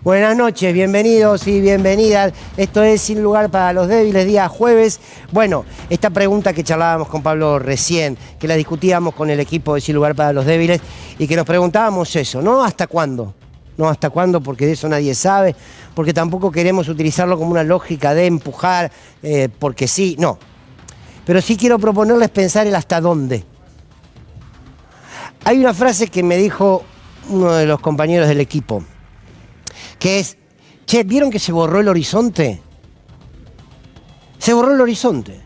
Buenas noches, bienvenidos y bienvenidas. Esto es Sin Lugar para los Débiles, día jueves. Bueno, esta pregunta que charlábamos con Pablo recién, que la discutíamos con el equipo de Sin Lugar para los Débiles y que nos preguntábamos eso, ¿no? ¿Hasta cuándo? No hasta cuándo, porque de eso nadie sabe, porque tampoco queremos utilizarlo como una lógica de empujar, porque sí, no. Pero sí quiero proponerles pensar el hasta dónde. Hay una frase que me dijo uno de los compañeros del equipo, que es, che, ¿vieron que se borró el horizonte? Se borró el horizonte.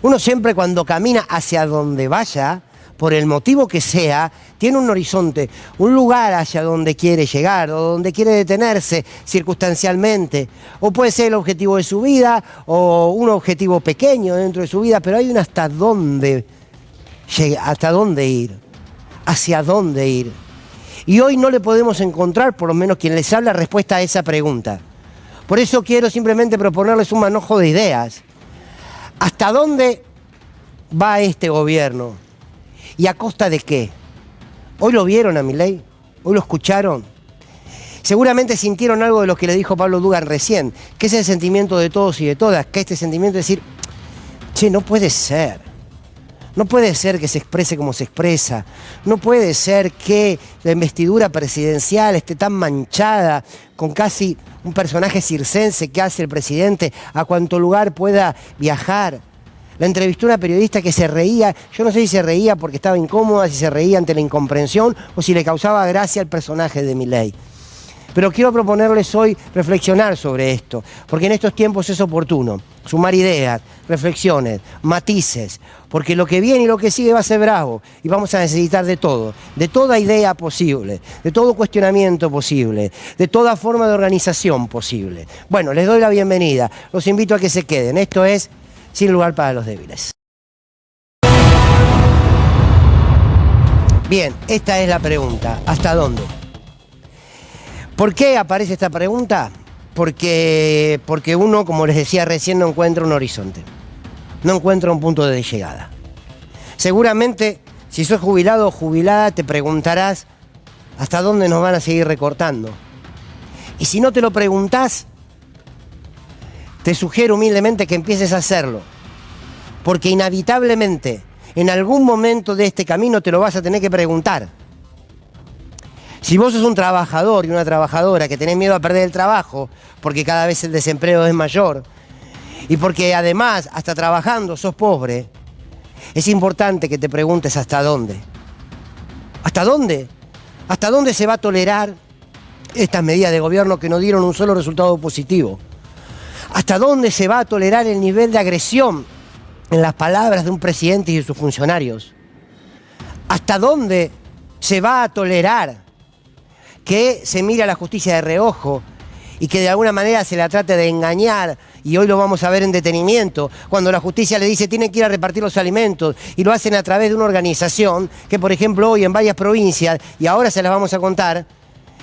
Uno siempre cuando camina hacia donde vaya, por el motivo que sea, tiene un horizonte, un lugar hacia donde quiere llegar o donde quiere detenerse circunstancialmente. O puede ser el objetivo de su vida o un objetivo pequeño dentro de su vida, pero hay un hasta dónde ir, hacia dónde ir. Y hoy no le podemos encontrar, por lo menos quien les habla, respuesta a esa pregunta. Por eso quiero simplemente proponerles un manojo de ideas. ¿Hasta dónde va este gobierno? ¿Y a costa de qué? ¿Hoy lo vieron a Milei? ¿Hoy lo escucharon? Seguramente sintieron algo de lo que le dijo Pablo Dugan recién, que es el sentimiento de todos y de todas, que este sentimiento de decir, che, no puede ser. No puede ser que se exprese como se expresa. No puede ser que la investidura presidencial esté tan manchada con casi un personaje circense que hace el presidente a cuanto lugar pueda viajar. La entrevistó una periodista que se reía, yo no sé si se reía porque estaba incómoda, si se reía ante la incomprensión o si le causaba gracia al personaje de Milei. Pero quiero proponerles hoy reflexionar sobre esto, porque en estos tiempos es oportuno sumar ideas, reflexiones, matices, porque lo que viene y lo que sigue va a ser bravo y vamos a necesitar de todo, de toda idea posible, de todo cuestionamiento posible, de toda forma de organización posible. Bueno, les doy la bienvenida, los invito a que se queden, esto es Sin Lugar para los Débiles. Bien, esta es la pregunta, ¿hasta dónde? ¿Por qué aparece esta pregunta? Porque uno, como les decía recién, no encuentra un horizonte. No encuentra un punto de llegada. Seguramente, si sos jubilado o jubilada, te preguntarás ¿hasta dónde nos van a seguir recortando? Y si no te lo preguntás, te sugiero humildemente que empieces a hacerlo. Porque inevitablemente, en algún momento de este camino te lo vas a tener que preguntar. Si vos sos un trabajador y una trabajadora que tenés miedo a perder el trabajo porque cada vez el desempleo es mayor y porque además hasta trabajando sos pobre, es importante que te preguntes hasta dónde. ¿Hasta dónde? ¿Hasta dónde se va a tolerar estas medidas de gobierno que no dieron un solo resultado positivo? ¿Hasta dónde se va a tolerar el nivel de agresión en las palabras de un presidente y de sus funcionarios? ¿Hasta dónde se va a tolerar que se mire a la justicia de reojo y que de alguna manera se la trate de engañar? Y hoy lo vamos a ver en detenimiento, cuando la justicia le dice tienen que ir a repartir los alimentos y lo hacen a través de una organización que, por ejemplo, hoy en varias provincias, y ahora se las vamos a contar,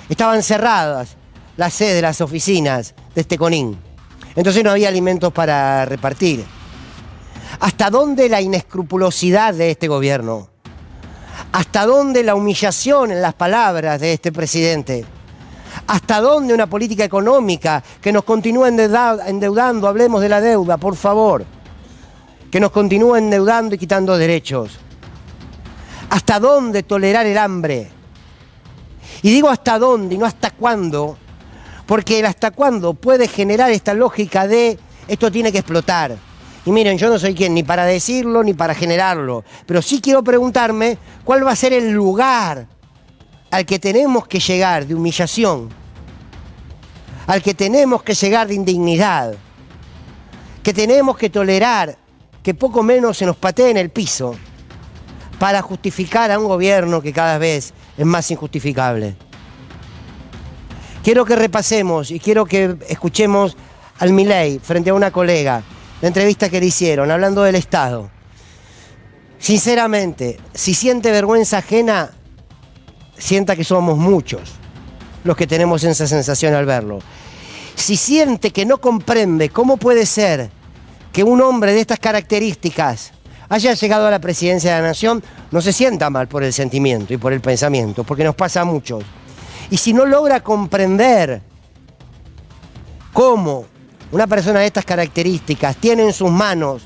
estaban cerradas las sedes de las oficinas de este CONIN. Entonces no había alimentos para repartir. ¿Hasta dónde la inescrupulosidad de este gobierno? ¿Hasta dónde la humillación en las palabras de este presidente? ¿Hasta dónde una política económica que nos continúa endeudando? Hablemos de la deuda, por favor. Que nos continúa endeudando y quitando derechos. ¿Hasta dónde tolerar el hambre? Y digo hasta dónde y no hasta cuándo, porque el hasta cuándo puede generar esta lógica de esto tiene que explotar. Y miren, yo no soy quien ni para decirlo ni para generarlo, pero sí quiero preguntarme cuál va a ser el lugar al que tenemos que llegar de humillación, al que tenemos que llegar de indignidad, que tenemos que tolerar que poco menos se nos patee en el piso para justificar a un gobierno que cada vez es más injustificable. Quiero que repasemos y quiero que escuchemos al Milei frente a una colega, la entrevista que le hicieron, hablando del Estado. Sinceramente, si siente vergüenza ajena, sienta que somos muchos los que tenemos esa sensación al verlo. Si siente que no comprende cómo puede ser que un hombre de estas características haya llegado a la presidencia de la Nación, no se sienta mal por el sentimiento y por el pensamiento, porque nos pasa a muchos. Y si no logra comprender cómo una persona de estas características tiene en sus manos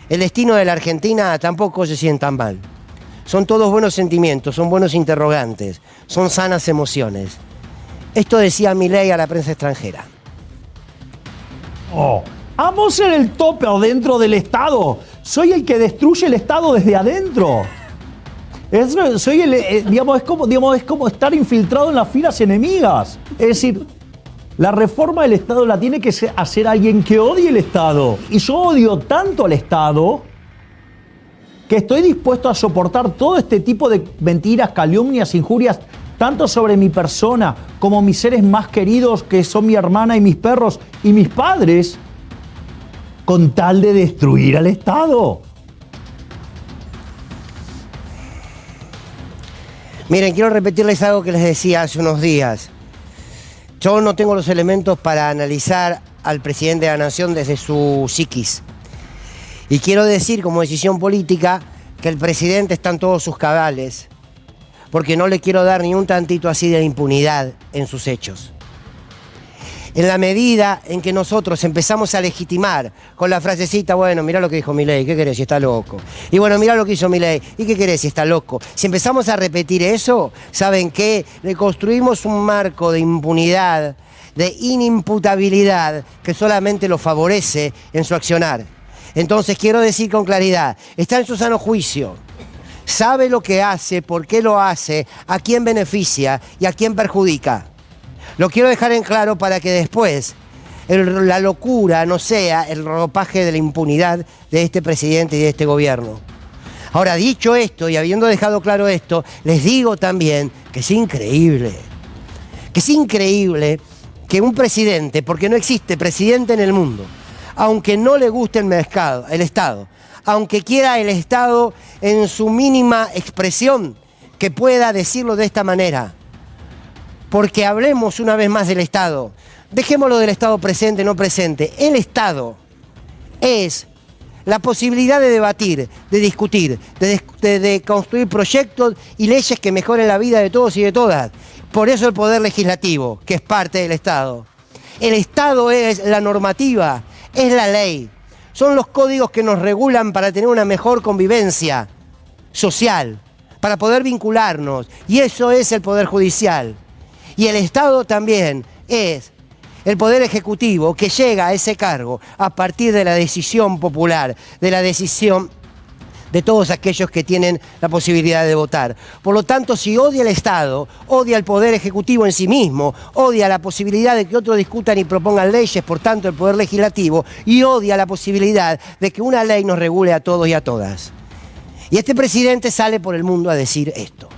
el destino de la Argentina, tampoco se sientan mal. Son todos buenos sentimientos, son buenos interrogantes, son sanas emociones. Esto decía Milei a la prensa extranjera. Amo ser el tope adentro del Estado. Soy el que destruye el Estado desde adentro. Soy es como estar infiltrado en las filas enemigas. Es decir, la reforma del Estado la tiene que hacer alguien que odie el Estado. Y yo odio tanto al Estado que estoy dispuesto a soportar todo este tipo de mentiras, calumnias, injurias, tanto sobre mi persona como mis seres más queridos, que son mi hermana y mis perros y mis padres, con tal de destruir al Estado. Miren, quiero repetirles algo que les decía hace unos días. Yo no tengo los elementos para analizar al presidente de la Nación desde su psiquis. Y quiero decir, como decisión política, que el presidente está en todos sus cabales, porque no le quiero dar ni un tantito así de impunidad en sus hechos. En la medida en que nosotros empezamos a legitimar con la frasecita, bueno, mirá lo que dijo Milei, ¿qué querés si está loco? Y bueno, mirá lo que hizo Milei, ¿y qué querés si está loco? Si empezamos a repetir eso, ¿saben qué? Le construimos un marco de impunidad, de inimputabilidad, que solamente lo favorece en su accionar. Entonces quiero decir con claridad, está en su sano juicio, sabe lo que hace, por qué lo hace, a quién beneficia y a quién perjudica. Lo quiero dejar en claro para que después la locura no sea el ropaje de la impunidad de este presidente y de este gobierno. Ahora, dicho esto y habiendo dejado claro esto, les digo también que es increíble que un presidente, porque no existe presidente en el mundo, aunque no le guste el Estado, aunque quiera el Estado en su mínima expresión, que pueda decirlo de esta manera. Porque hablemos una vez más del Estado. Dejémoslo del Estado presente, no presente. El Estado es la posibilidad de debatir, de discutir, de construir proyectos y leyes que mejoren la vida de todos y de todas. Por eso el Poder Legislativo, que es parte del Estado. El Estado es la normativa, es la ley. Son los códigos que nos regulan para tener una mejor convivencia social, para poder vincularnos. Y eso es el Poder Judicial. Y el Estado también es el Poder Ejecutivo que llega a ese cargo a partir de la decisión popular, de la decisión de todos aquellos que tienen la posibilidad de votar. Por lo tanto, si odia el Estado, odia el Poder Ejecutivo en sí mismo, odia la posibilidad de que otros discutan y propongan leyes, por tanto el Poder Legislativo, y odia la posibilidad de que una ley nos regule a todos y a todas. Y este presidente sale por el mundo a decir esto.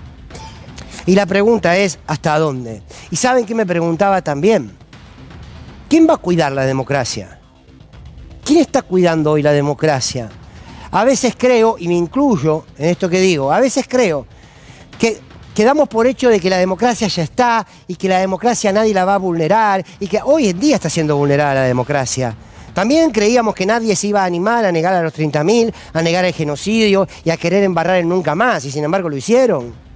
Y la pregunta es, ¿hasta dónde? ¿Y saben qué me preguntaba también? ¿Quién va a cuidar la democracia? ¿Quién está cuidando hoy la democracia? A veces creo, y me incluyo en esto que digo, a veces creo que damos por hecho de que la democracia ya está y que la democracia nadie la va a vulnerar y que hoy en día está siendo vulnerada la democracia. También creíamos que nadie se iba a animar a negar a los 30.000, a negar el genocidio y a querer embarrar el nunca más, y sin embargo lo hicieron.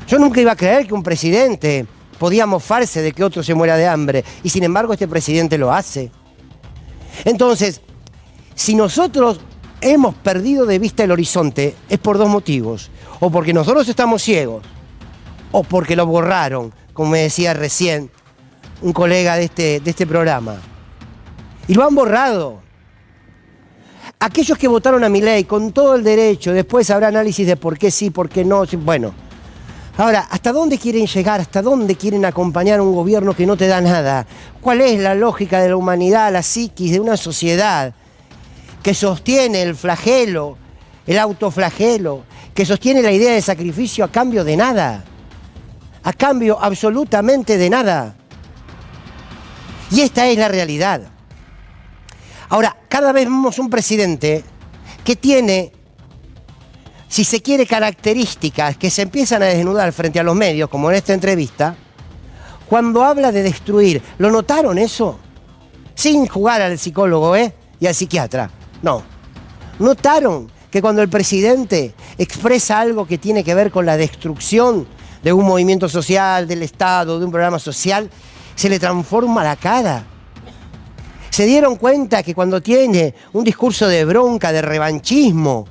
Yo nunca iba a creer que un presidente podía mofarse de que otro se muera de hambre, y sin embargo este presidente lo hace. Entonces, si nosotros hemos perdido de vista el horizonte, es por dos motivos. O porque nosotros estamos ciegos, o porque lo borraron, como me decía recién un colega de este programa. Y lo han borrado. Aquellos que votaron a Milei con todo el derecho, después habrá análisis de por qué sí, por qué no. Bueno, ahora, ¿hasta dónde quieren llegar? ¿Hasta dónde quieren acompañar a un gobierno que no te da nada? ¿Cuál es la lógica de la humanidad, la psiquis de una sociedad que sostiene el flagelo, el autoflagelo, que sostiene la idea de sacrificio a cambio de nada? A cambio absolutamente de nada. Y esta es la realidad. Ahora, cada vez vemos un presidente que tiene, si se quiere, características que se empiezan a desnudar frente a los medios, como en esta entrevista, cuando habla de destruir. ¿Lo notaron eso? Sin jugar al psicólogo, y al psiquiatra. No. ¿Notaron que cuando el presidente expresa algo que tiene que ver con la destrucción de un movimiento social, del Estado, de un programa social, se le transforma la cara? ¿Se dieron cuenta que cuando tiene un discurso de bronca, de revanchismo,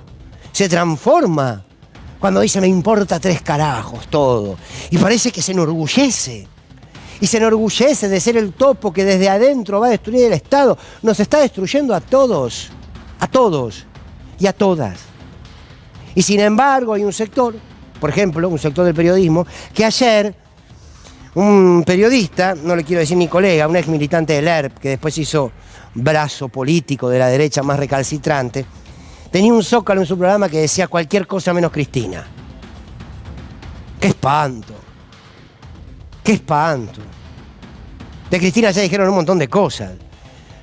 se transforma? Cuando dice me importa 3 carajos todo. Y parece que se enorgullece. Y se enorgullece de ser el topo que desde adentro va a destruir el Estado. Nos está destruyendo a todos y a todas. Y sin embargo hay un sector, por ejemplo, un sector del periodismo, que ayer un periodista, no le quiero decir ni colega, un ex militante del ERP, que después hizo brazo político de la derecha más recalcitrante, tenía un zócalo en su programa que decía cualquier cosa menos Cristina. ¡Qué espanto! ¡Qué espanto! De Cristina ya dijeron un montón de cosas.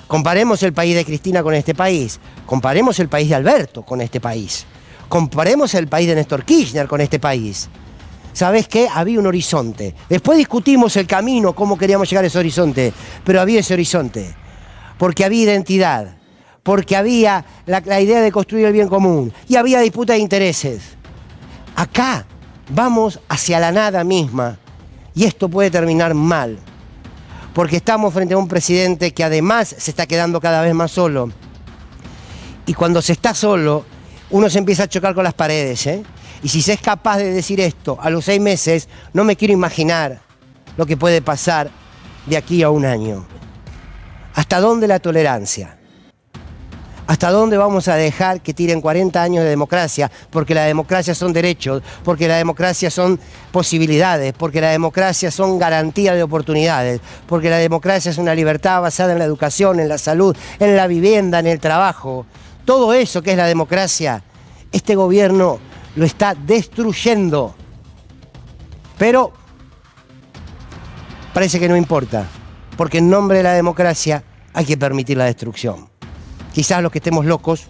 Comparemos el país de Cristina con este país. Comparemos el país de Alberto con este país. Comparemos el país de Néstor Kirchner con este país. ¿Sabés qué? Había un horizonte. Después discutimos el camino, cómo queríamos llegar a ese horizonte. Pero había ese horizonte. Porque había identidad. Porque había la idea de construir el bien común. Y había disputa de intereses. Acá vamos hacia la nada misma. Y esto puede terminar mal. Porque estamos frente a un presidente que además se está quedando cada vez más solo. Y cuando se está solo, uno se empieza a chocar con las paredes, ¿eh? Y si se es capaz de decir esto a los 6 meses, no me quiero imaginar lo que puede pasar de aquí a un año. ¿Hasta dónde la tolerancia? ¿Hasta dónde vamos a dejar que tiren 40 años de democracia? Porque la democracia son derechos, porque la democracia son posibilidades, porque la democracia son garantía de oportunidades, porque la democracia es una libertad basada en la educación, en la salud, en la vivienda, en el trabajo. Todo eso que es la democracia, este gobierno lo está destruyendo. Pero parece que no importa, porque en nombre de la democracia hay que permitir la destrucción. Quizás los que estemos locos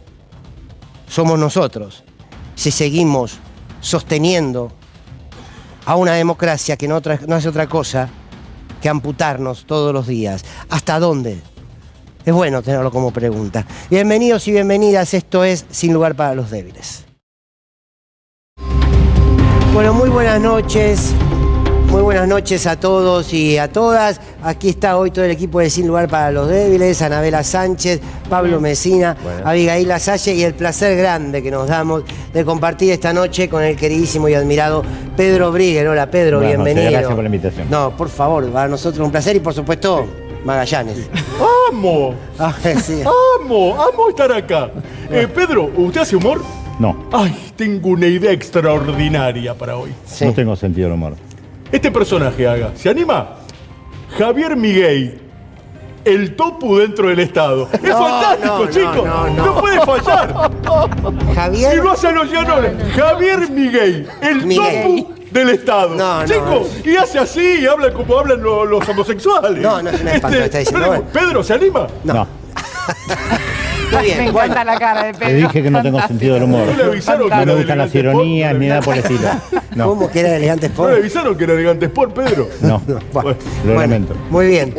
somos nosotros, si seguimos sosteniendo a una democracia que no hace otra cosa que amputarnos todos los días. ¿Hasta dónde? Es bueno tenerlo como pregunta. Bienvenidos y bienvenidas, esto es Sin Lugar para los Débiles. Bueno, muy buenas noches. Muy buenas noches a todos y a todas. Aquí está hoy todo el equipo de Sin Lugar para los Débiles, Anabela Sánchez, Pablo Mesina, Abigail Lasalle, y el placer grande que nos damos de compartir esta noche con el queridísimo y admirado Pedro Briggen. Hola Pedro, Buenas bienvenido. noches, gracias por la invitación. No, por favor, para nosotros un placer y por supuesto Magallanes. ¡Amo! Sí. ¡Amo estar acá! Pedro, ¿usted hace humor? No, Ay, tengo una idea extraordinaria para hoy. Sí. no tengo sentido del humor. Este personaje haga, ¿se anima? Javier Miguel, el topu dentro del Estado. Es fantástico, chicos. No puede fallar. Javier. Y lo hace a los llanones. Javier Miguel, el Miguel. topu del Estado. No, chicos, y hace así, y habla como hablan los homosexuales. No es un espanto, está diciendo. Pedro, ¿se anima? No. Muy bien, Me encanta la cara de Pedro. Le dije que no tengo sentido del humor. ¿No le avisaron que No era me gustan las Elegante ironías Sport? ni nada por el estilo. No, ¿Cómo que era elegante ¿No Sport? le avisaron que era Elegante Sport, Pedro? no, Bueno, lo lamento. Muy bien.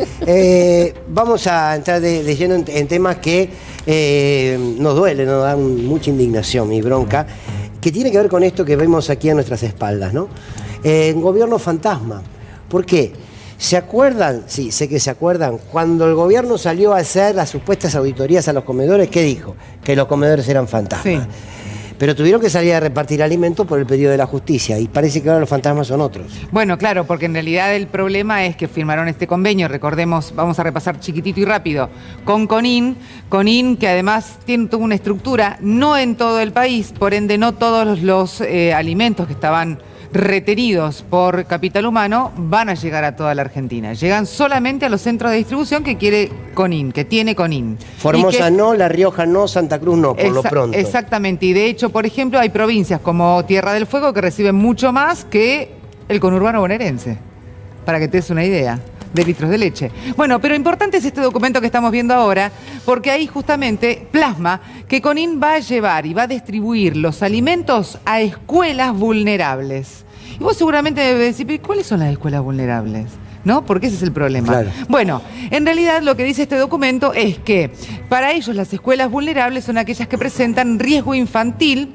Vamos a entrar de lleno en temas que nos duelen, nos dan mucha indignación y bronca, que tiene que ver con esto que vemos aquí a nuestras espaldas, ¿no? Gobierno fantasma. ¿Por qué? ¿Se acuerdan? Sí, sé que se acuerdan. Cuando el gobierno salió a hacer las supuestas auditorías a los comedores, ¿qué dijo? Que los comedores eran fantasmas. Sí. Pero tuvieron que salir a repartir alimentos por el pedido de la justicia y parece que ahora los fantasmas son otros. Bueno, claro, porque en realidad el problema es que firmaron este convenio, recordemos, vamos a repasar chiquitito y rápido, con Conin, que además tiene toda una estructura, no en todo el país, por ende no todos los alimentos que estaban retenidos por Capital Humano van a llegar a toda la Argentina. Llegan solamente a los centros de distribución que quiere Conin, que tiene Conin. Formosa no, La Rioja no, Santa Cruz no, por lo pronto. Exactamente, y de hecho, por ejemplo, hay provincias como Tierra del Fuego que reciben mucho más que el conurbano bonaerense, para que te des una idea de litros de leche. Bueno, pero importante es este documento que estamos viendo ahora, porque ahí justamente plasma que Conin va a llevar y va a distribuir los alimentos a escuelas vulnerables. Y vos seguramente debes decir, ¿cuáles son las escuelas vulnerables? ¿no? Porque ese es el problema. Claro. Bueno, en realidad lo que dice este documento es que para ellos las escuelas vulnerables son aquellas que presentan riesgo infantil,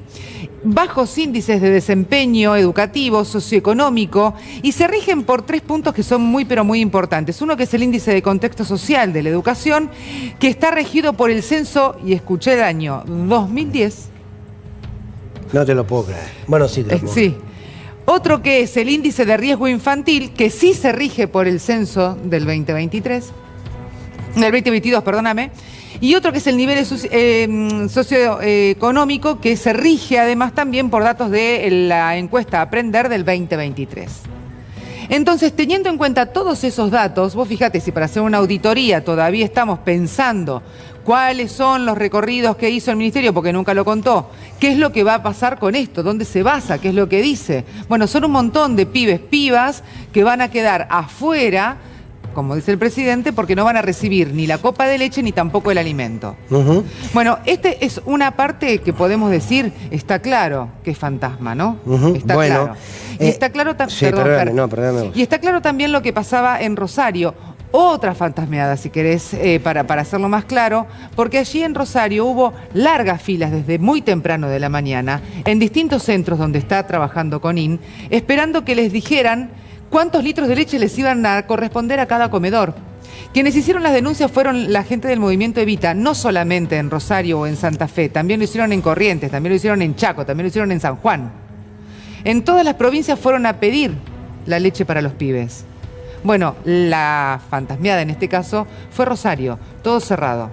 bajos índices de desempeño educativo, socioeconómico, y se rigen por 3 puntos que son muy pero muy importantes. Uno que es el índice de contexto social de la educación, que está regido por el censo, y escuché el año 2010. No te lo puedo creer. Bueno, sí te lo puedo creer. Sí. Otro que es el índice de riesgo infantil, que sí se rige por el censo del 2022, perdóname. Y otro que es el nivel socioeconómico, que se rige además también por datos de la encuesta Aprender del 2023. Entonces, teniendo en cuenta todos esos datos, vos fíjate, si para hacer una auditoría todavía estamos pensando cuáles son los recorridos que hizo el ministerio, porque nunca lo contó, qué es lo que va a pasar con esto, dónde se basa, qué es lo que dice. Bueno, son un montón de pibes, pibas que van a quedar afuera, como dice el presidente, porque no van a recibir ni la copa de leche ni tampoco el alimento. Bueno, este es una parte que podemos decir, está claro que es fantasma, ¿no? Está Bueno, claro. Y está claro sí, perdóname vos. Y está claro también lo que pasaba en Rosario. Otra fantasmeada, si querés, para hacerlo más claro, porque allí en Rosario hubo largas filas desde muy temprano de la mañana, en distintos centros donde está trabajando Conin, esperando que les dijeran cuántos litros de leche les iban a corresponder a cada comedor. Quienes hicieron las denuncias fueron la gente del movimiento Evita, no solamente en Rosario o en Santa Fe, también lo hicieron en Corrientes, también lo hicieron en Chaco, también lo hicieron en San Juan. En todas las provincias fueron a pedir la leche para los pibes. Bueno, la fantasmeada en este caso fue Rosario, todo cerrado.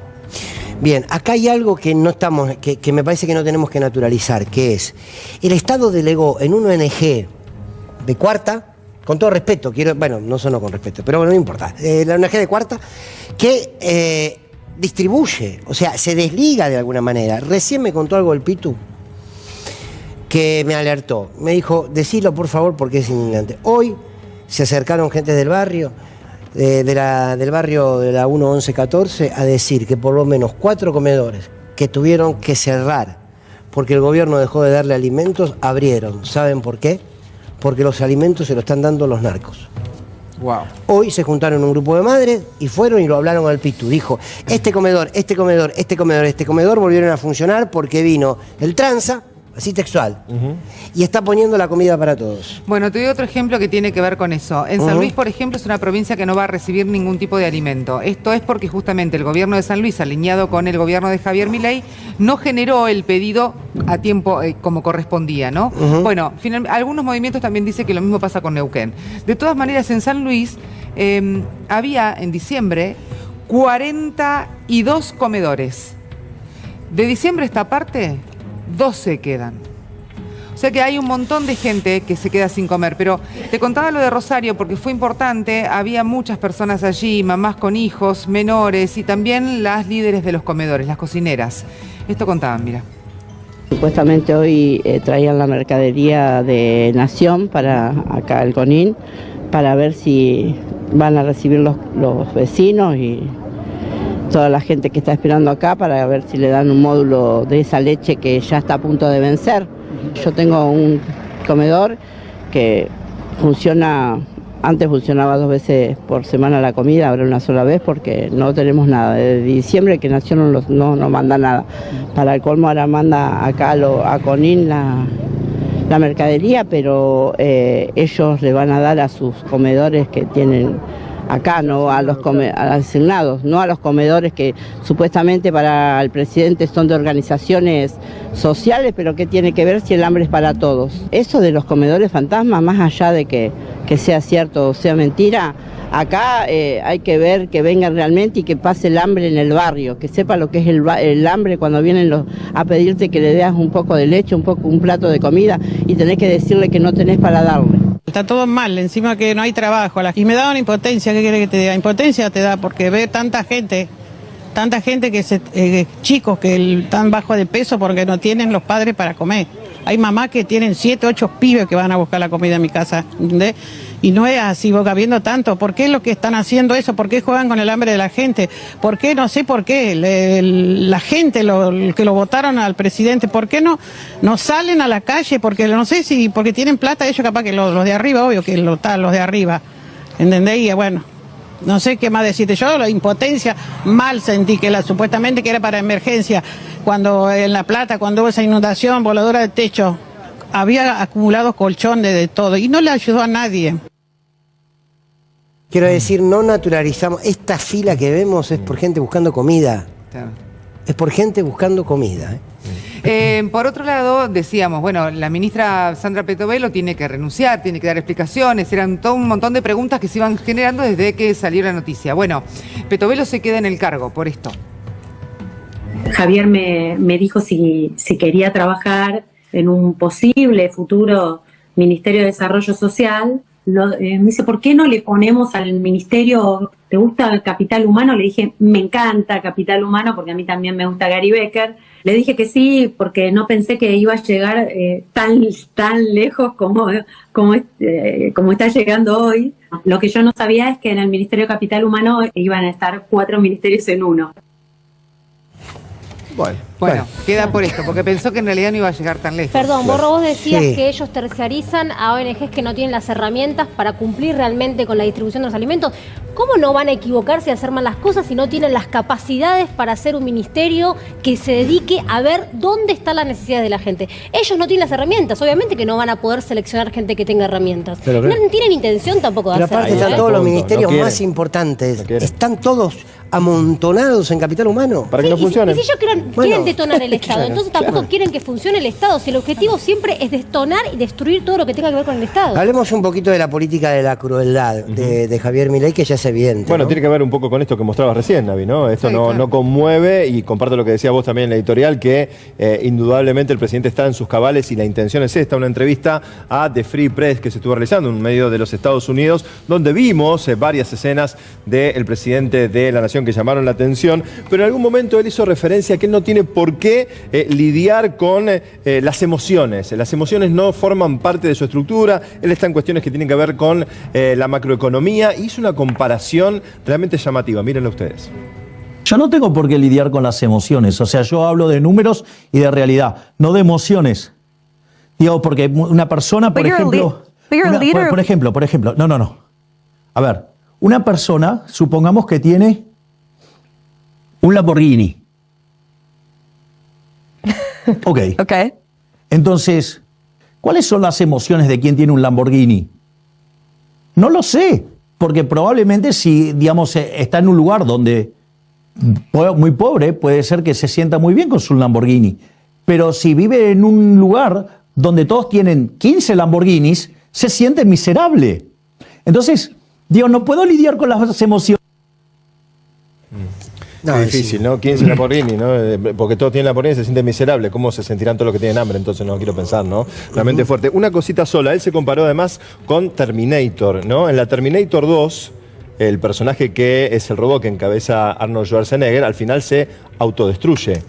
Bien, acá hay algo que no estamos, que me parece que no tenemos que naturalizar, que es, el Estado delegó en una ONG de cuarta, con todo respeto, bueno, no sonó con respeto, pero bueno, no importa, la ONG de cuarta, que distribuye, o sea, se desliga de alguna manera. Recién me contó algo el Pitu, que me alertó, me dijo, decilo por favor porque es indignante. Hoy se acercaron gente del barrio, del barrio de la 1-11-14, a decir que por lo menos 4 comedores que tuvieron que cerrar porque el gobierno dejó de darle alimentos, abrieron. ¿Saben por qué? Porque los alimentos se los están dando los narcos. Wow. Hoy se juntaron un grupo de madres y fueron y lo hablaron al Pitu. Dijo, este comedor volvieron a funcionar porque vino el tranza, así textual, y está poniendo la comida para todos. Bueno, te doy otro ejemplo que tiene que ver con eso. En San Luis, por ejemplo, es una provincia que no va a recibir ningún tipo de alimento. Esto es porque justamente el gobierno de San Luis, alineado con el gobierno de Javier Milei, no generó el pedido a tiempo como correspondía, ¿no? Bueno, algunos movimientos también dicen que lo mismo pasa con Neuquén. De todas maneras, en San Luis había en diciembre 42 comedores. De diciembre a esta parte, 12 quedan. O sea que hay un montón de gente que se queda sin comer. Pero te contaba lo de Rosario porque fue importante. Había muchas personas allí, mamás con hijos, menores y también las líderes de los comedores, las cocineras. Esto contaban, mira. Supuestamente hoy traían la mercadería de Nación para acá el Conin, para ver si van a recibir los vecinos y toda la gente que está esperando acá, para ver si le dan un módulo de esa leche que ya está a punto de vencer. Yo tengo un comedor que funciona, antes funcionaba 2 veces por semana la comida, ahora una sola vez porque no tenemos nada. Desde diciembre que Nación no manda nada. Para el colmo ahora manda acá a Conin la mercadería, pero ellos le van a dar a sus comedores que tienen acá, no a los asignados, no a los comedores que supuestamente para el presidente son de organizaciones sociales, pero ¿qué tiene que ver si el hambre es para todos? Eso de los comedores fantasmas, más allá de que sea cierto o sea mentira, acá hay que ver que vengan realmente y que pase el hambre en el barrio, que sepa lo que es el hambre cuando vienen a pedirte que le des un poco de leche, un plato de comida y tenés que decirle que no tenés para darle. Está todo mal, encima que no hay trabajo. Y me da una impotencia, ¿qué quiere que te diga? Impotencia te da porque ve tanta gente que chicos que están bajo de peso porque no tienen los padres para comer. Hay mamás que tienen 7, 8 pibes que van a buscar la comida en mi casa, ¿entendés? Y no es así, vos habiendo tanto. ¿Por qué lo que están haciendo eso? ¿Por qué juegan con el hambre de la gente? ¿Por qué? No sé por qué. La gente que lo votaron al presidente, ¿por qué no salen a la calle? Porque no sé si porque tienen plata ellos, capaz que los de arriba, obvio que los de arriba. ¿Entendés? Y bueno, no sé qué más decirte. Yo la impotencia, mal sentí que supuestamente que era para emergencia, cuando en La Plata, cuando hubo esa inundación, voladura de techo, había acumulado colchones de todo y no le ayudó a nadie. Quiero decir, no naturalizamos. Esta fila que vemos es por gente buscando comida. Claro. Es por gente buscando comida. Por otro lado, decíamos, bueno, la ministra Sandra Petovelo tiene que renunciar, tiene que dar explicaciones, eran todo un montón de preguntas que se iban generando desde que salió la noticia. Bueno, Petovelo se queda en el cargo por esto. Javier me dijo si quería trabajar en un posible futuro Ministerio de Desarrollo Social. Me dice, ¿por qué no le ponemos al ministerio, ¿te gusta el Capital Humano? Le dije, me encanta Capital Humano porque a mí también me gusta Gary Becker. Le dije que sí porque no pensé que iba a llegar tan lejos como está llegando hoy. Lo que yo no sabía es que en el Ministerio de Capital Humano iban a estar 4 ministerios en uno. Bueno, queda por esto, porque pensó que en realidad no iba a llegar tan lejos. Perdón, Borro, vos decías Sí. que ellos terciarizan a ONGs que no tienen las herramientas para cumplir realmente con la distribución de los alimentos. ¿Cómo no van a equivocarse y hacer mal las cosas si no tienen las capacidades para hacer un ministerio que se dedique a ver dónde está la necesidad de la gente? Ellos no tienen las herramientas, obviamente que no van a poder seleccionar gente que tenga herramientas. Pero, no tienen intención tampoco de Pero hacerlo. aparte están Ahí todos está los el punto, ministerios no quieren. más importantes. No quieren. Están todos amontonados en Capital Humano. Para que no funcione. Y si ellos quieren Bueno, detonar el Estado, claro, entonces tampoco quieren que funcione el Estado. Si el objetivo siempre es detonar y destruir todo lo que tenga que ver con el Estado. Hablemos un poquito de la política de la crueldad de Javier Milei, que ya es evidente. Bueno, ¿no? tiene que ver un poco con esto que mostrabas recién, Navi, ¿no? Esto Sí, no, claro. no conmueve, y comparto lo que decías vos también en la editorial, que indudablemente el presidente está en sus cabales y la intención es esta, una entrevista a The Free Press que se estuvo realizando en un medio de los Estados Unidos, donde vimos varias escenas del presidente de la Nación que llamaron la atención, pero en algún momento él hizo referencia a que él no tiene por qué lidiar con las emociones. Las emociones no forman parte de su estructura, él está en cuestiones que tienen que ver con la macroeconomía, y hizo una comparación realmente llamativa. Mírenlo ustedes. Yo no tengo por qué lidiar con las emociones, o sea, yo hablo de números y de realidad, no de emociones. Digo, porque una persona, por ejemplo... Por ejemplo, no. A ver, una persona, supongamos que tiene un Lamborghini. Ok. Entonces, ¿cuáles son las emociones de quien tiene un Lamborghini? No lo sé, porque probablemente si, digamos, está en un lugar donde muy pobre, puede ser que se sienta muy bien con su Lamborghini. Pero si vive en un lugar donde todos tienen 15 Lamborghinis, se siente miserable. Entonces, digo, no puedo lidiar con las emociones. No, es difícil, ¿no? 15 Lamborghini, ¿no? Porque todos tienen Lamborghini y se sienten miserables. ¿Cómo se sentirán todos los que tienen hambre? Entonces no quiero pensar, ¿no? Realmente fuerte. Una cosita sola. Él se comparó además con Terminator, ¿no? En la Terminator 2, el personaje que es el robot que encabeza Arnold Schwarzenegger, al final se autodestruye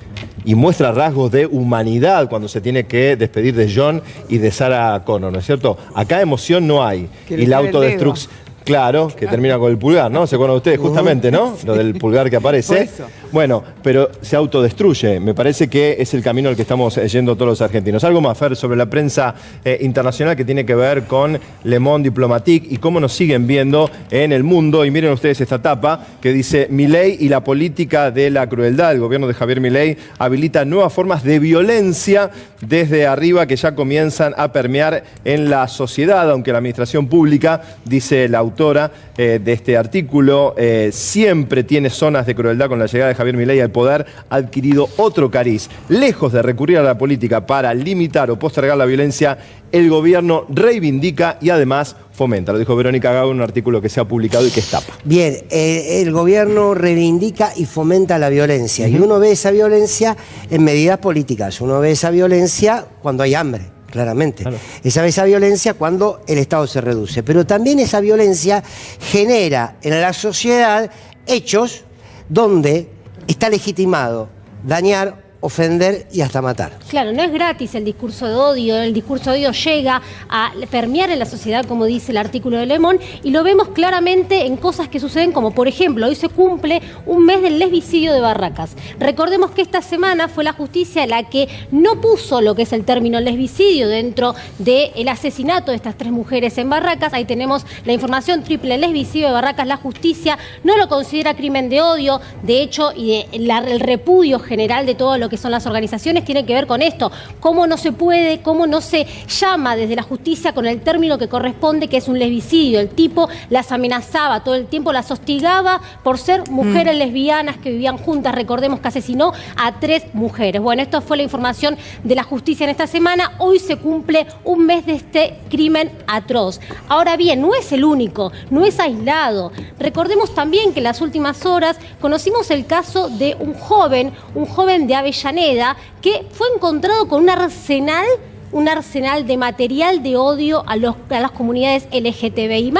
y muestra rasgos de humanidad cuando se tiene que despedir de John y de Sarah Connor, ¿no es cierto? Acá emoción no hay. Que le Y la quede el autodestrucción... Claro, que termina con el pulgar, ¿no? ¿Se acuerdan ustedes? Justamente, ¿no? Lo del pulgar que Por aparece. eso. Bueno, pero se autodestruye. Me parece que es el camino al que estamos yendo todos los argentinos. Algo más, Fer, sobre la prensa internacional que tiene que ver con Le Monde Diplomatique y cómo nos siguen viendo en el mundo. Y miren ustedes esta tapa que dice: Milei y la política de la crueldad. El gobierno de Javier Milei habilita nuevas formas de violencia desde arriba que ya comienzan a permear en la sociedad, aunque la administración pública, dice la autora de este artículo, siempre tiene zonas de crueldad. Con la llegada de Javier Milei al poder ha adquirido otro cariz. Lejos de recurrir a la política para limitar o postergar la violencia, el gobierno reivindica y además fomenta. Lo dijo Verónica Gago en un artículo que se ha publicado y que es tapa. Bien, el gobierno reivindica y fomenta la violencia. Y uno ve esa violencia en medidas políticas. Uno ve esa violencia cuando hay hambre, claramente. Claro. Esa violencia cuando el Estado se reduce. Pero también esa violencia genera en la sociedad hechos donde está legitimado dañar ofender y hasta matar. Claro, no es gratis el discurso de odio llega a permear en la sociedad, como dice el artículo de Le Monde, y lo vemos claramente en cosas que suceden, como por ejemplo, hoy se cumple un mes del lesbicidio de Barracas. Recordemos que esta semana fue la justicia la que no puso lo que es el término lesbicidio dentro del asesinato de estas 3 mujeres en Barracas. Ahí tenemos la información triple: lesbicidio de Barracas. La justicia no lo considera crimen de odio, de hecho, y el repudio general de todo lo que son las organizaciones tiene que ver con esto: cómo no se puede, cómo no se llama desde la justicia con el término que corresponde, que es un lesbicidio. El tipo las amenazaba todo el tiempo, las hostigaba por ser mujeres lesbianas que vivían juntas. Recordemos que asesinó a 3 mujeres. Bueno, esto fue la información de la justicia en esta semana. Hoy se cumple un mes de este crimen atroz. Ahora bien, no es el único, no es aislado. Recordemos también que en las últimas horas conocimos el caso de un joven de Avellaneda, que fue encontrado con un arsenal de material de odio a las comunidades LGTBI+.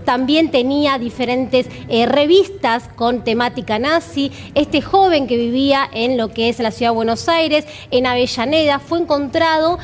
También tenía diferentes revistas con temática nazi. Este joven que vivía en lo que es la ciudad de Buenos Aires, en Avellaneda, fue encontrado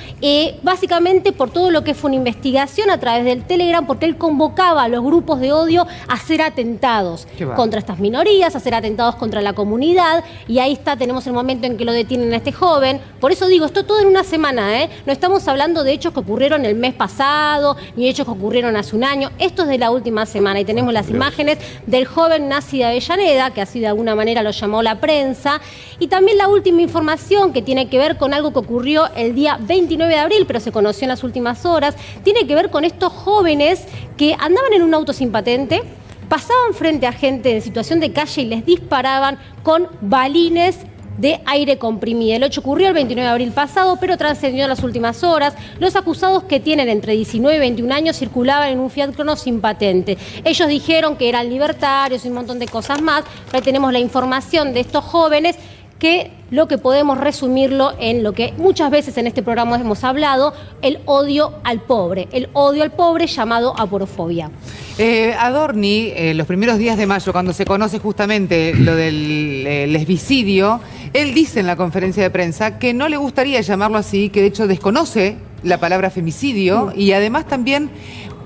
básicamente por todo lo que fue una investigación a través del Telegram, porque él convocaba a los grupos de odio a hacer atentados contra estas minorías, a hacer atentados contra la comunidad, y ahí está, tenemos el momento en que lo detienen a este joven. Por eso digo, esto todo en una semana, no estamos hablando de hechos que ocurrieron el mes pasado, ni hechos que ocurrieron hace un año. Esto es de la última semana, y tenemos las imágenes del joven nazi de Avellaneda, que así de alguna manera lo llamó la prensa, y también la última información que tiene que ver con algo que ocurrió el día 29 de abril, pero se conoció en las últimas horas, tiene que ver con estos jóvenes que andaban en un auto sin patente, pasaban frente a gente en situación de calle y les disparaban con balines de aire comprimido. El hecho ocurrió el 29 de abril pasado, pero trascendió en las últimas horas. Los acusados, que tienen entre 19 y 21 años, circulaban en un Fiat Crono sin patente. Ellos dijeron que eran libertarios y un montón de cosas más. Ahí tenemos la información de estos jóvenes, que lo que podemos resumirlo en lo que muchas veces en este programa hemos hablado: el odio al pobre llamado aporofobia. Adorni, los primeros días de mayo, cuando se conoce justamente lo del lesbicidio, él dice en la conferencia de prensa que no le gustaría llamarlo así, que de hecho desconoce la palabra femicidio, y además también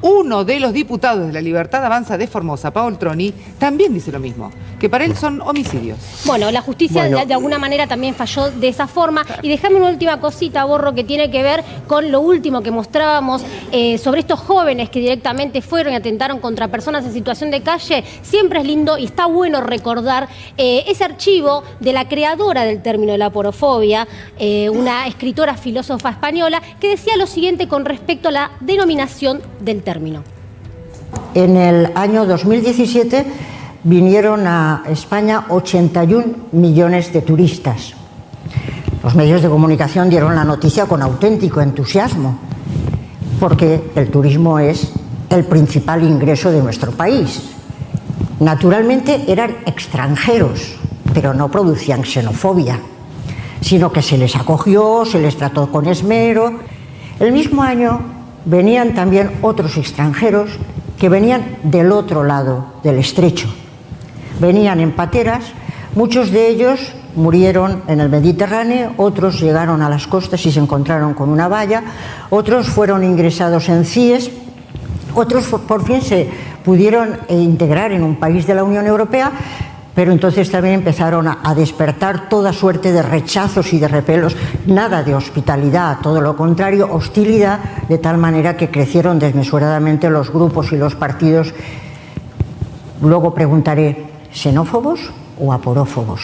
uno de los diputados de la Libertad Avanza de Formosa, Paul Troni, también dice lo mismo, que para él son homicidios. Bueno, la justicia de alguna manera también falló de esa forma. Y déjame una última cosita, Borro, que tiene que ver con lo último que mostrábamos sobre estos jóvenes que directamente fueron y atentaron contra personas en situación de calle. Siempre es lindo y está bueno recordar ese archivo de la creadora del término de la aporofobia, una escritora filósofa española, que decía lo siguiente con respecto a la denominación del término. En el año 2017 vinieron a España 81 millones de turistas. Los medios de comunicación dieron la noticia con auténtico entusiasmo, porque el turismo es el principal ingreso de nuestro país. Naturalmente eran extranjeros, pero no producían xenofobia, sino que se les acogió, se les trató con esmero. El mismo año venían también otros extranjeros que venían del otro lado del estrecho. Venían en pateras, muchos de ellos murieron en el Mediterráneo, otros llegaron a las costas y se encontraron con una valla, otros fueron ingresados en CIES, otros por fin se pudieron integrar en un país de la Unión Europea, pero entonces también empezaron a despertar toda suerte de rechazos y de repelos, nada de hospitalidad, todo lo contrario, hostilidad, de tal manera que crecieron desmesuradamente los grupos y los partidos. Luego preguntaré, ¿xenófobos o aporófobos?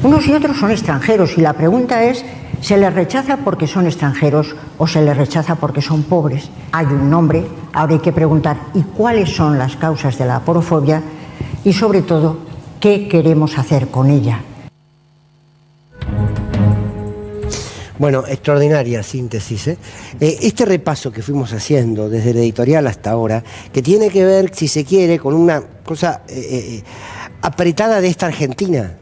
Unos y otros son extranjeros, y la pregunta es, ¿se les rechaza porque son extranjeros o se les rechaza porque son pobres? Hay un nombre, ahora hay que preguntar, ¿y cuáles son las causas de la aporofobia? Y sobre todo, ¿qué queremos hacer con ella? Bueno, extraordinaria síntesis, ¿eh? Este repaso que fuimos haciendo desde el editorial hasta ahora, que tiene que ver, si se quiere, con una cosa apretada de esta Argentina.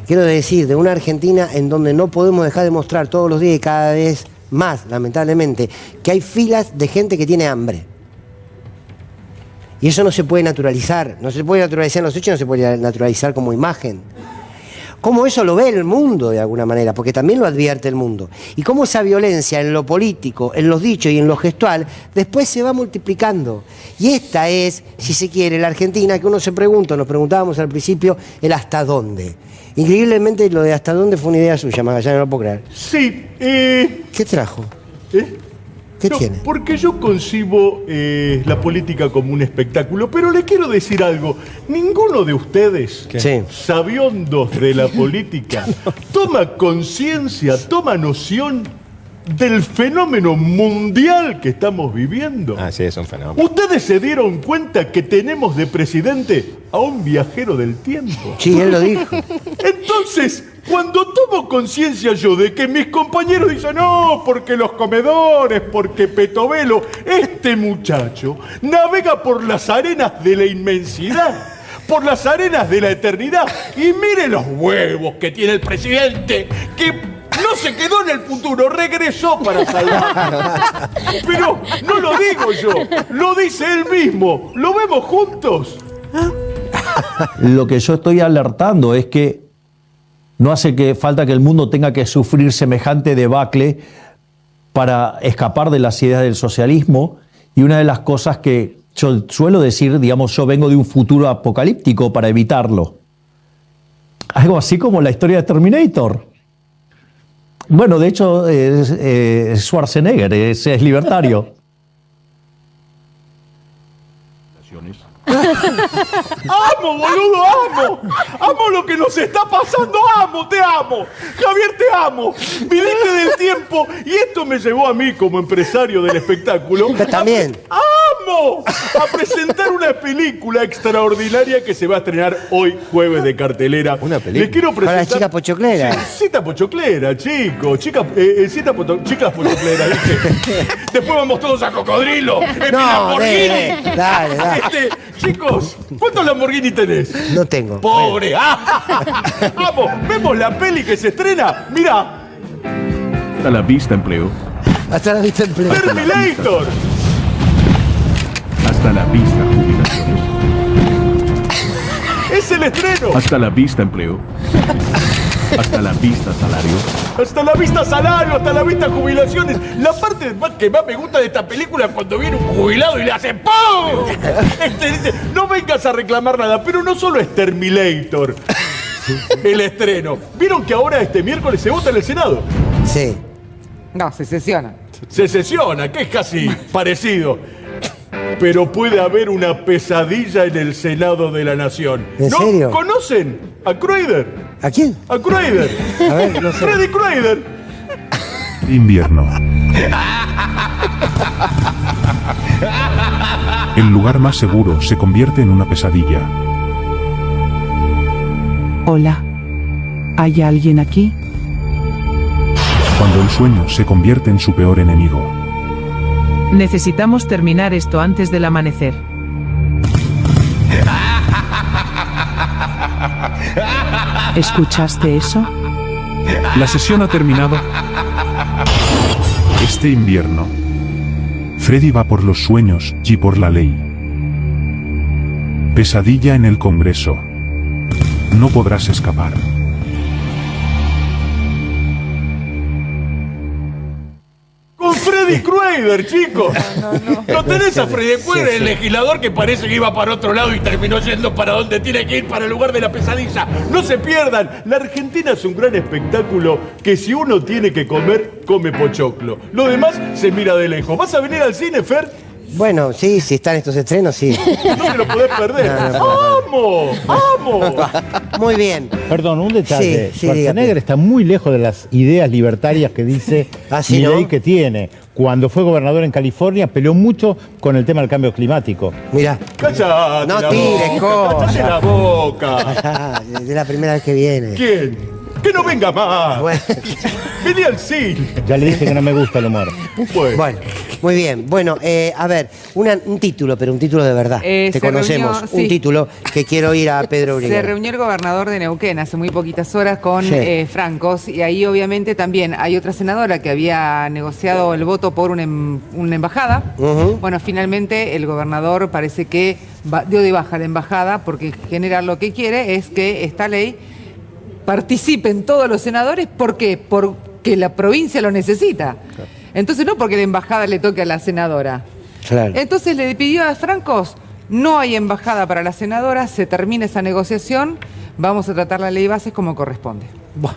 Quiero decir, de una Argentina en donde no podemos dejar de mostrar todos los días y cada vez más, lamentablemente, que hay filas de gente que tiene hambre. Y eso no se puede naturalizar, no se puede naturalizar en los hechos, no se puede naturalizar como imagen. cómo eso lo ve el mundo de alguna manera, porque también lo advierte el mundo, y cómo esa violencia en lo político, en los dichos y en lo gestual, después se va multiplicando. Y esta es, si se quiere, la Argentina que uno se pregunta, nos preguntábamos al principio, el hasta dónde. Increíblemente lo de hasta dónde fue una idea suya, Magallanes, no lo puedo creer. Sí, ¿Qué trajo? ¿Qué tiene? Porque yo concibo la política como un espectáculo, pero le quiero decir algo. Ninguno de ustedes, sabiondos de la política, toma conciencia, toma noción del fenómeno mundial que estamos viviendo. Ah, sí, es un fenómeno. ¿Ustedes se dieron cuenta que tenemos de presidente a un viajero del tiempo? Sí, él lo dijo. Entonces, cuando tomo conciencia yo de que mis compañeros dicen, no, porque los comedores, porque Petovelo, este muchacho navega por las arenas de la inmensidad, por las arenas de la eternidad, y mire los huevos que tiene el presidente, que no se quedó en el futuro, regresó para salvar. Pero no lo digo yo, lo dice él mismo. ¿Lo vemos juntos? Lo que yo estoy alertando es que no hace falta que el mundo tenga que sufrir semejante debacle para escapar de las ideas del socialismo. Y una de las cosas que yo suelo decir, digamos, yo vengo de un futuro apocalíptico para evitarlo. Algo así como la historia de Terminator. Bueno, de hecho, Schwarzenegger es libertario. ¡Amo, boludo, amo! ¡Amo lo que nos está pasando! ¡Amo, te amo! ¡Javier, te amo! Viniste del tiempo y esto me llevó a mí como empresario del espectáculo. También. ¡Amo! A presentar una película extraordinaria que se va a estrenar hoy, jueves de cartelera. Una película. Les quiero presentar... Para la chica pochoclera. Sí, cita pochoclera, chicos. Chicas pochocleras, ¿viste? Después vamos todos a Cocodrilo. En mi Lamborghini. Dale. Chicos, ¿cuántos Lamborghini tenés? No tengo. ¡Pobre! Vamos, vemos la peli que se estrena. Mira. Hasta la vista, empleo. Hasta la vista, empleo. ¡Terminator! Hasta la vista, jubilaciones. ¡Es el estreno! Hasta la vista, empleo. Hasta la vista, salario. Hasta la vista, salario. Hasta la vista, jubilaciones. La parte que más me gusta de esta película es cuando viene un jubilado y le hace ¡pum! Dice, no vengas a reclamar nada. Pero no solo es Terminator el estreno. ¿Vieron que ahora este miércoles se vota en el Senado? Sí. No, se sesiona. Se sesiona, que es casi parecido. Pero puede haber una pesadilla en el Senado de la Nación. ¿En serio? ¿Conocen a Krueger? ¿A quién? A Krueger. A ver, no sé. Freddy Krueger. Invierno. El lugar más seguro se convierte en una pesadilla. Hola. ¿Hay alguien aquí? Cuando el sueño se convierte en su peor enemigo. Necesitamos terminar esto antes del amanecer. ¿Escuchaste eso? La sesión ha terminado. Este invierno, Freddy va por los sueños y por la ley. Pesadilla en el Congreso. No podrás escapar. Con Freddy Krueger, chicos. No tenés a Freddy Krueger, el legislador que parece que iba para otro lado y terminó yendo para donde tiene que ir, para el lugar de la pesadilla. No se pierdan. La Argentina es un gran espectáculo que si uno tiene que comer, come pochoclo. Lo demás se mira de lejos. ¿Vas a venir al cine, Fer? Bueno, sí, si están estos estrenos, sí. No se lo podés perder. ¡Amo! ¡Amo! Muy bien. Perdón, un detalle. Sí, Schwarzenegger dígame. está muy lejos de las ideas libertarias que dice ¿sí, Milei no? que tiene. Cuando fue gobernador en California peleó mucho con el tema del cambio climático. Mirá. ¡Cállate No la tires boca! cosas. ¡Cállate la boca! Es la primera vez que viene. ¿Quién? ¡Que no venga más! Bueno. Vení al cine. Ya le dije que no me gusta el humor. Bueno, muy bien. Bueno, a ver, un título, pero un título de verdad. Te Se conocemos. reunió, Un sí. título que quiero ir a Pedro Se Briguer. reunió el gobernador de Neuquén hace muy poquitas horas con Sí. francos y ahí obviamente también hay otra senadora que había negociado el voto por una embajada. Ujú. Bueno, finalmente el gobernador parece que dio de baja la embajada porque en general lo que quiere es que esta ley participen todos los senadores. ¿Por qué? Porque la provincia lo necesita. Entonces no porque la embajada le toque a la senadora. Claro. Entonces le pidió a Francos, no hay embajada para la senadora, se termina esa negociación, vamos a tratar la ley de bases como corresponde. Buah.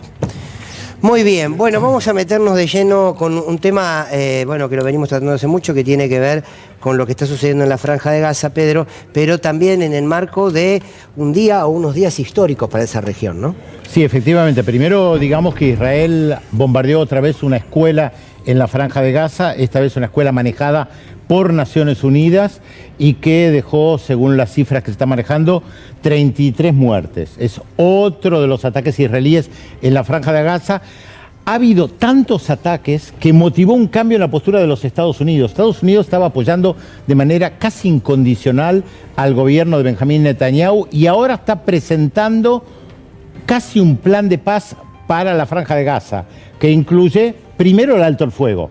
Muy bien, bueno, vamos a meternos de lleno con un tema, bueno, que lo venimos tratando hace mucho, que tiene que ver con lo que está sucediendo en la Franja de Gaza, Pedro, pero también en el marco de un día o unos días históricos para esa región, ¿no? Sí, efectivamente. Primero, digamos que Israel bombardeó otra vez una escuela en la Franja de Gaza, esta vez una escuela manejada por Naciones Unidas y que dejó, según las cifras que se están manejando, 33 muertes. Es otro de los ataques israelíes en la Franja de Gaza. Ha habido tantos ataques que motivó un cambio en la postura de los Estados Unidos. Estados Unidos estaba apoyando de manera casi incondicional al gobierno de Benjamín Netanyahu y ahora está presentando casi un plan de paz para la Franja de Gaza, que incluye primero el alto el fuego,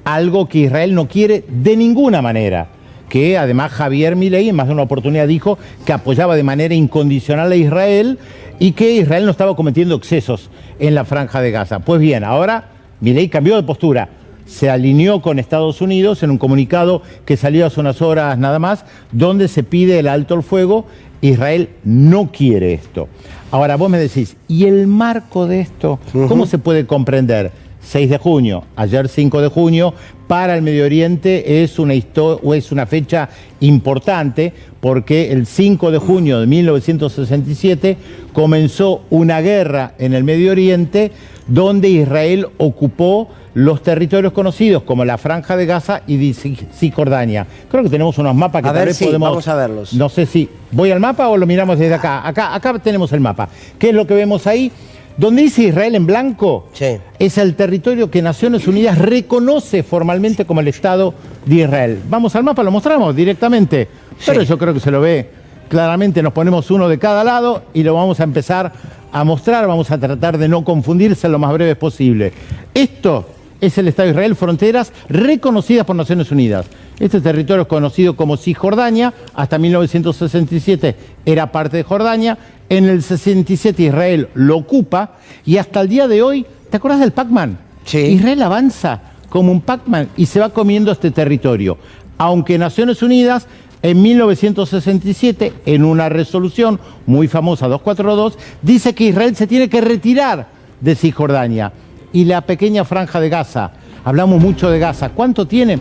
algo que Israel no quiere de ninguna manera, que además Javier Milei en más de una oportunidad dijo que apoyaba de manera incondicional a Israel y que Israel no estaba cometiendo excesos en la Franja de Gaza. Pues bien, ahora Milei cambió de postura, se alineó con Estados Unidos en un comunicado que salió hace unas horas nada más, donde se pide el alto el fuego. Israel no quiere esto. Ahora vos me decís, ¿y el marco de esto? ¿Cómo se puede comprender? 6 de junio, ayer 5 de junio, para el Medio Oriente es una fecha importante porque el 5 de junio de 1967 comenzó una guerra en el Medio Oriente donde Israel ocupó los territorios conocidos como la Franja de Gaza y Cisjordania. Creo que tenemos unos mapas que tal vez podemos... Vamos a verlos. No sé si... ¿Voy al mapa o lo miramos desde acá? Acá tenemos el mapa. ¿Qué es lo que vemos ahí? Donde dice Israel en blanco, sí, es el territorio que Naciones Unidas reconoce formalmente como el Estado de Israel. Vamos al mapa, lo mostramos directamente, pero sí, yo creo que se lo ve claramente. Nos ponemos uno de cada lado y lo vamos a empezar a mostrar. Vamos a tratar de no confundirse lo más breve posible. Esto es el Estado de Israel, fronteras reconocidas por Naciones Unidas. Este territorio es conocido como Cisjordania, hasta 1967 era parte de Jordania. En el 67 Israel lo ocupa y hasta el día de hoy, ¿te acuerdas del Pac-Man? Sí. Israel avanza como un Pac-Man y se va comiendo este territorio. Aunque Naciones Unidas en 1967, en una resolución muy famosa 242, dice que Israel se tiene que retirar de Cisjordania. Y la pequeña Franja de Gaza, hablamos mucho de Gaza, ¿cuánto tiene?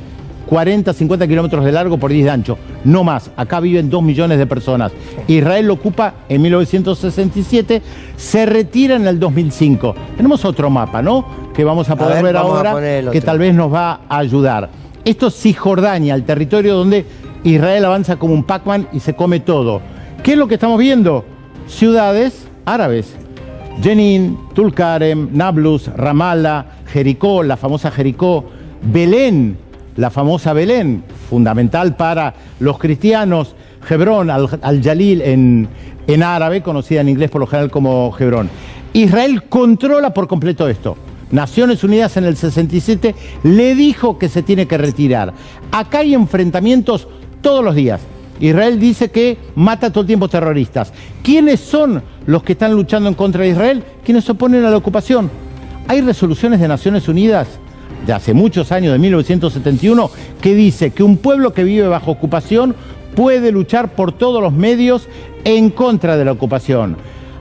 40, 50 kilómetros de largo por 10 de ancho, no más. Acá viven 2 millones de personas. Israel lo ocupa en 1967, se retira en el 2005. Tenemos otro mapa, ¿no? Que vamos a poder ver ahora, que tal vez nos va a ayudar. Esto es Cisjordania, el territorio donde Israel avanza como un Pac-Man y se come todo. ¿Qué es lo que estamos viendo? Ciudades árabes. Jenin, Tulkarem, Nablus, Ramallah, Jericó, la famosa Jericó, Belén, la famosa Belén, fundamental para los cristianos, Hebrón, Al-Jalil en árabe, conocida en inglés por lo general como Hebrón. Israel controla por completo esto. Naciones Unidas en el 67 le dijo que se tiene que retirar. Acá hay enfrentamientos todos los días. Israel dice que mata todo el tiempo terroristas. ¿Quiénes son los que están luchando en contra de Israel? Quienes se oponen a la ocupación. Hay resoluciones de Naciones Unidas de hace muchos años, de 1971, que dice que un pueblo que vive bajo ocupación puede luchar por todos los medios en contra de la ocupación.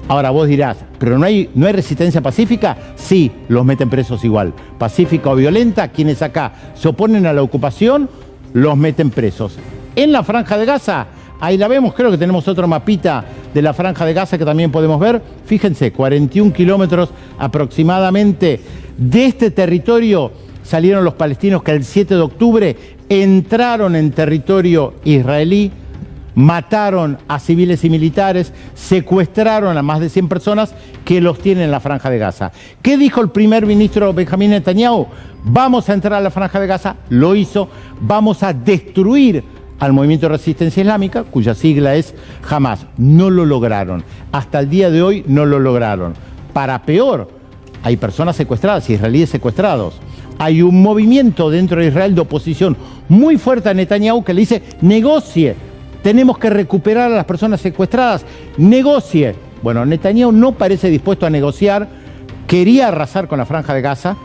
Ahora vos dirás, ¿pero no hay resistencia pacífica? Sí, los meten presos igual. Pacífica o violenta, quienes acá se oponen a la ocupación, los meten presos. En la Franja de Gaza, ahí la vemos, creo que tenemos otro mapita de la Franja de Gaza que también podemos ver. Fíjense, 41 kilómetros aproximadamente de este territorio salieron los palestinos que el 7 de octubre entraron en territorio israelí, mataron a civiles y militares, secuestraron a más de 100 personas que los tienen en la Franja de Gaza. ¿Qué dijo el primer ministro Benjamín Netanyahu? Vamos a entrar a la Franja de Gaza, lo hizo, vamos a destruir al movimiento de resistencia islámica, cuya sigla es Hamas. No lo lograron. Hasta el día de hoy no lo lograron. Para peor, hay personas secuestradas, israelíes secuestrados. Hay un movimiento dentro de Israel de oposición muy fuerte a Netanyahu que le dice, negocie, tenemos que recuperar a las personas secuestradas, negocie. Bueno, Netanyahu no parece dispuesto a negociar, quería arrasar con la Franja de Gaza,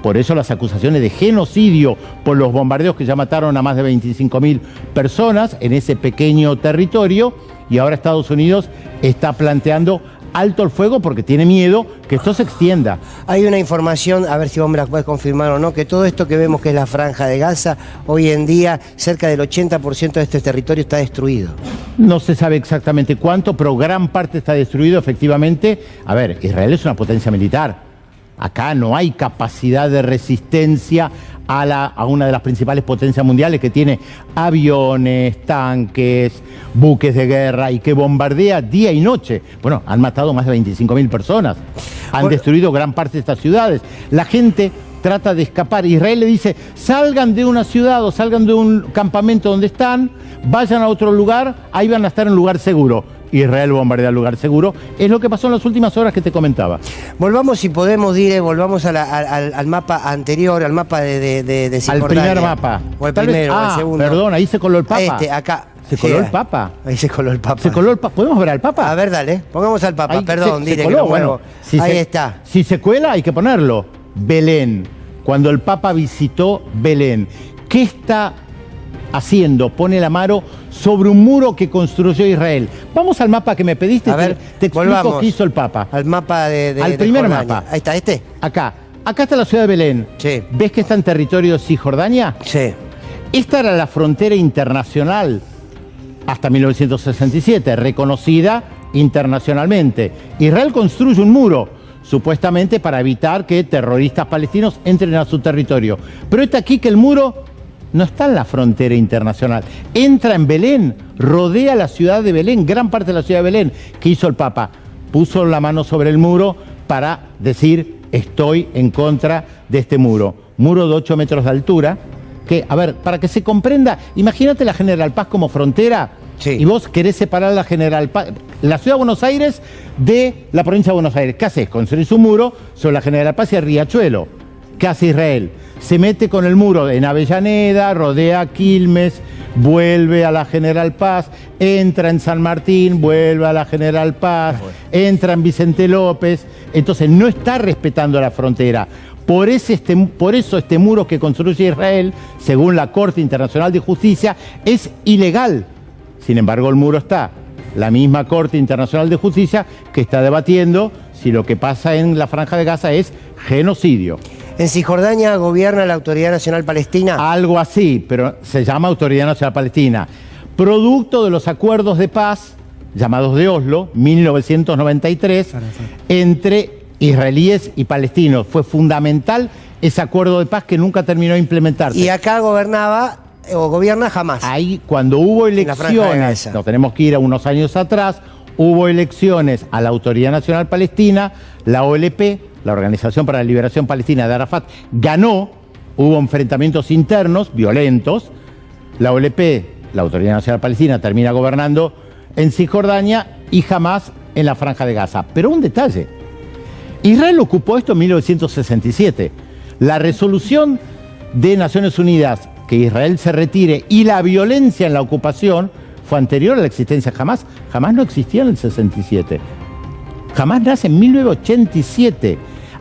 por eso las acusaciones de genocidio por los bombardeos que ya mataron a más de 25.000 personas en ese pequeño territorio, y ahora Estados Unidos está planteando alto el fuego porque tiene miedo que esto se extienda. Hay una información, a ver si vos me la puedes confirmar o no, que todo esto que vemos que es la Franja de Gaza, hoy en día cerca del 80% de este territorio está destruido. No se sabe exactamente cuánto, pero gran parte está destruido, efectivamente. A ver, Israel es una potencia militar. Acá no hay capacidad de resistencia a una de las principales potencias mundiales que tiene aviones, tanques, buques de guerra y que bombardea día y noche. Bueno, han matado más de 25.000 personas, han destruido gran parte de estas ciudades. La gente trata de escapar. Israel le dice, salgan de una ciudad o salgan de un campamento donde están, vayan a otro lugar, ahí van a estar en un lugar seguro. Israel bombardea el lugar seguro. Es lo que pasó en las últimas horas que te comentaba. Volvamos, si podemos, volvamos al mapa anterior, al mapa de Cisjordania. Al primer mapa. O el primero, o el segundo. Perdón, ahí se coló el Papa. Acá. ¿Se coló el Papa? Ahí se coló el Papa. ¿Se coló el Papa? ¿Podemos ver al Papa? A ver, dale. Pongamos al Papa. Ahí Perdón, se dile coló, que no bueno, ahí está. Si se cuela, hay que ponerlo. Belén. Cuando el Papa visitó Belén. ¿Qué está haciendo? Pone la mano sobre un muro que construyó Israel. Vamos al mapa que me pediste. A ver, te explico volvamos qué hizo el Papa. Al mapa al primer mapa. Ahí está, este. Acá está la ciudad de Belén. Sí. ¿Ves que está en territorio de Cisjordania? Sí. Esta era la frontera internacional hasta 1967, reconocida internacionalmente. Israel construye un muro, supuestamente para evitar que terroristas palestinos entren a su territorio. Pero está aquí que el muro no está en la frontera internacional. Entra en Belén, rodea la ciudad de Belén, gran parte de la ciudad de Belén. ¿Qué hizo el Papa? Puso la mano sobre el muro para decir, estoy en contra de este muro. Muro de 8 metros de altura, que, a ver, para que se comprenda, imagínate la General Paz como frontera, sí, y vos querés separar la General Paz, la ciudad de Buenos Aires, de la provincia de Buenos Aires. ¿Qué haces? Construís un muro sobre la General Paz y el Riachuelo. ¿Qué hace Israel? Se mete con el muro en Avellaneda, rodea Quilmes, vuelve a la General Paz, entra en San Martín, vuelve a la General Paz, entra en Vicente López. Entonces no está respetando la frontera. Por eso este muro que construye Israel, según la Corte Internacional de Justicia, es ilegal. Sin embargo, el muro está. La misma Corte Internacional de Justicia que está debatiendo si lo que pasa en la Franja de Gaza es genocidio. ¿En Cisjordania gobierna la Autoridad Nacional Palestina? Algo así, pero se llama Autoridad Nacional Palestina. Producto de los acuerdos de paz, llamados de Oslo, 1993, entre israelíes y palestinos. Fue fundamental ese acuerdo de paz que nunca terminó de implementarse. Y acá gobernaba, o gobierna Hamás. Ahí, cuando hubo elecciones, nos tenemos que ir a unos años atrás, hubo elecciones a la Autoridad Nacional Palestina, la OLP, la Organización para la Liberación Palestina de Arafat, ganó, hubo enfrentamientos internos violentos, la OLP, la Autoridad Nacional Palestina, termina gobernando en Cisjordania y Hamás en la Franja de Gaza. Pero un detalle, Israel ocupó esto en 1967. La resolución de Naciones Unidas que Israel se retire y la violencia en la ocupación fue anterior a la existencia de Hamás. Hamás no existía en el 67. Hamás nace en 1987.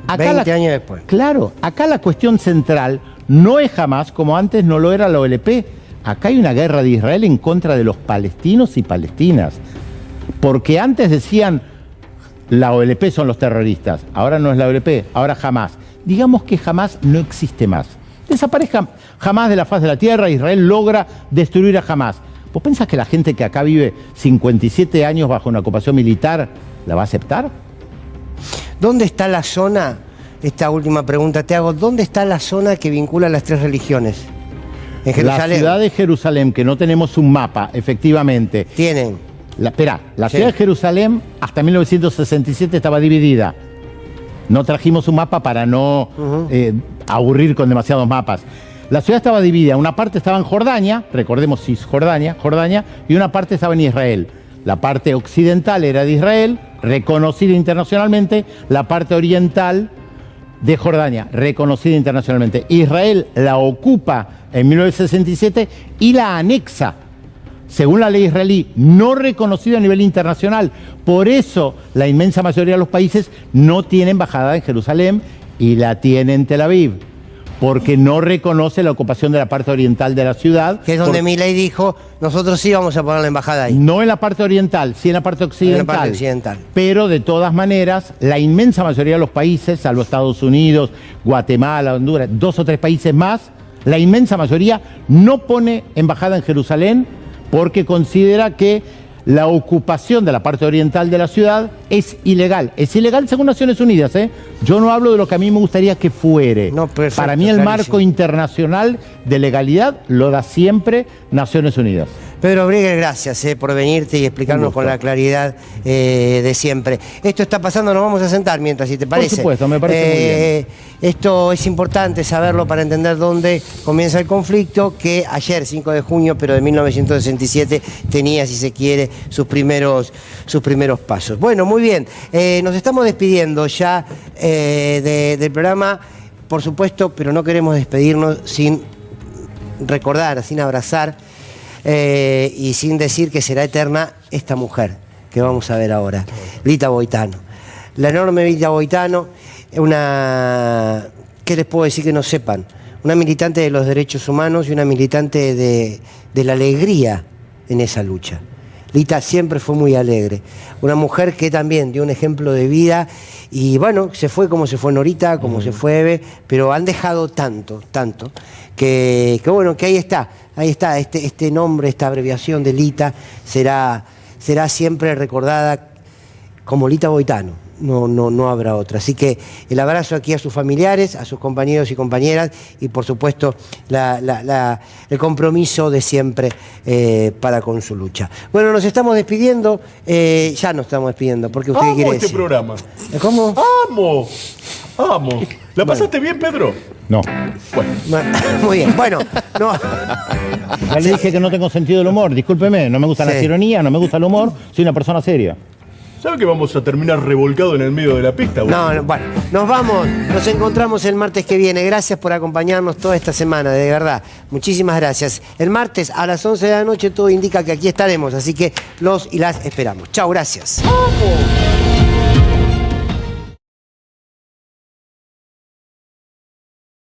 Acá 20 años después. Claro, acá la cuestión central no es Hamás, como antes no lo era la OLP. Acá hay una guerra de Israel en contra de los palestinos y palestinas. Porque antes decían, la OLP son los terroristas. Ahora no es la OLP, ahora Hamás. Digamos que Hamás no existe más. Desaparezca Hamás de la faz de la tierra, Israel logra destruir a Hamás. ¿Vos pensás que la gente que acá vive 57 años bajo una ocupación militar la va a aceptar? ¿Dónde está la zona? Esta última pregunta te hago. ¿Dónde está la zona que vincula las tres religiones? ¿En Jerusalén? La ciudad de Jerusalén, que no tenemos un mapa, efectivamente. Tienen. La ciudad de Jerusalén hasta 1967 estaba dividida. No trajimos un mapa para no aburrir con demasiados mapas. La ciudad estaba dividida. Una parte estaba en Jordania, recordemos Cisjordania, y una parte estaba en Israel. La parte occidental era de Israel, reconocida internacionalmente. La parte oriental de Jordania, reconocida internacionalmente. Israel la ocupa en 1967 y la anexa según la ley israelí, no reconocido a nivel internacional. Por eso la inmensa mayoría de los países no tienen embajada en Jerusalén y la tiene en Tel Aviv, porque no reconoce la ocupación de la parte oriental de la ciudad. Que es donde Milei dijo, nosotros sí vamos a poner la embajada ahí. No en la parte oriental, sí en la parte occidental. En la parte occidental. Pero de todas maneras, la inmensa mayoría de los países, salvo Estados Unidos, Guatemala, Honduras, 2 o 3 países más, la inmensa mayoría no pone embajada en Jerusalén porque considera que la ocupación de la parte oriental de la ciudad es ilegal. Es ilegal según Naciones Unidas, ¿eh? Yo no hablo de lo que a mí me gustaría que fuere. No, perfecto, para mí el clarísimo. marco internacional de legalidad lo da siempre Naciones Unidas. Pedro Brigger, gracias por venirte y explicarnos con la claridad de siempre. Esto está pasando, nos vamos a sentar mientras, si te parece. Por supuesto, me parece muy bien. Esto es importante saberlo para entender dónde comienza el conflicto, que ayer, 5 de junio, pero de 1967, tenía, si se quiere, sus primeros pasos. Bueno, muy bien. Nos estamos despidiendo ya del programa, por supuesto, pero no queremos despedirnos sin recordar, sin abrazar y sin decir que será eterna esta mujer que vamos a ver ahora, Lita Boitano. La enorme Lita Boitano, ¿qué les puedo decir que no sepan? Una militante de los derechos humanos y una militante de la alegría en esa lucha. Lita siempre fue muy alegre, una mujer que también dio un ejemplo de vida y bueno, se fue como se fue Norita, como se fue Eve, pero han dejado tanto, que bueno, que ahí está, este nombre, esta abreviación de Lita será siempre recordada como Lita Boitano. No habrá otra. Así que el abrazo aquí a sus familiares, a sus compañeros y compañeras y por supuesto el compromiso de siempre para con su lucha. Bueno, nos estamos despidiendo, ya nos estamos despidiendo, porque usted quiere este decir. programa. ¿Cómo? ¡Amo! ¿La pasaste bien, Pedro? No. Bueno. Muy bien, bueno, no. Ya le dije que no tengo sentido del humor, discúlpeme, no me gustan las ironías, no me gusta el humor, soy una persona seria. ¿Sabe que vamos a terminar revolcado en el medio de la pista? No, bueno, nos vamos, nos encontramos el martes que viene. Gracias por acompañarnos toda esta semana, de verdad. Muchísimas gracias. El martes a las 11 de la noche todo indica que aquí estaremos, así que los y las esperamos. Chao, gracias. ¡Vamos!